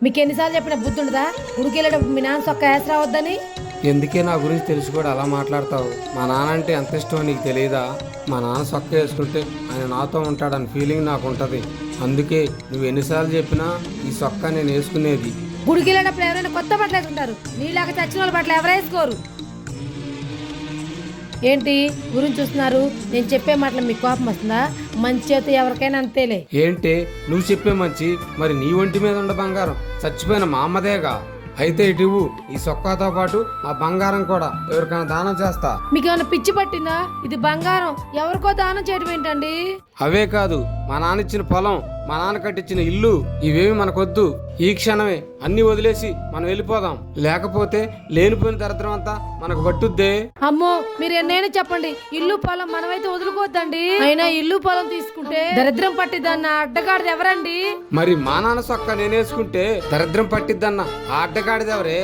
మీకు ఎన్నిసార్లు చెప్పిన బుద్ధి ఉండదా? ఉడికెళ్ళేటప్పుడు మీ నాన్న సొక్క వేసి రావద్దని. ఎందుకే నా గురించి తెలిసి కూడా అలా మాట్లాడతావు? మా నాన్న అంటే ఎంత ఇష్టమో నీకు తెలియదా? మా నాన్న సొక్క వేసుకుంటే ఆయన నాతో ఉంటాడని ఫీలింగ్ నాకు ఉంటుంది. అందుకే నువ్వు ఎన్నిసార్లు చెప్పినా ఈ సొక్క నేను వేసుకునేది. గుడికెళ్ళేటప్పుడు ఎవరైనా కొత్త బట్టలు వేసుకుంటారు, నీలాగా చచ్చిన వాళ్ళ బట్టలు ఎవరు వేసుకోరు. ఏంటి గురించి చూస్తున్నారు? నేను చెప్పే మాటలు మీకు కోపం వస్తుందా? మంచి చేత ఎవరికైనా అంతేలే. ఏంటి నువ్వు చెప్పే మంచి? మరి నీ ఒంటి మీద ఉండ బంగారం చచ్చిపోయిన మా అమ్మదేగా. అయితే ఇటు ఈ సొక్కతో పాటు ఆ బంగారం కూడా ఎవరికైనా దానం చేస్తా. మీకేమైనా పిచ్చి పట్టిందా? ఇది బంగారం, ఎవరికో దానం చేయడం ఏంటండి? అవే కాదు, మా నాన్న ఇచ్చిన పొలం, మా నాన్న కట్టించిన ఇల్లు, ఇవేమి మనకొద్దు. ఈ క్షణమే అన్ని వదిలేసి మనం వెళ్ళిపోదాం. లేకపోతే లేనిపోయిన దరిద్రం అంతా మనకు పట్టుద్దే. అమ్మో, మీరు ఎన్నైనా చెప్పండి, ఇల్లు పొలం మనమైతే వదులుకోవద్దండి. అయినా ఇల్లు పొలం తీసుకుంటే దరిద్రం పట్టిద్దన్న అడ్డగాడిది ఎవరండి? మరి మా నాన్న సొక్క నేనేసుకుంటే దరిద్రం పట్టిద్దన్న ఆ అడ్డగాడిదెవరే?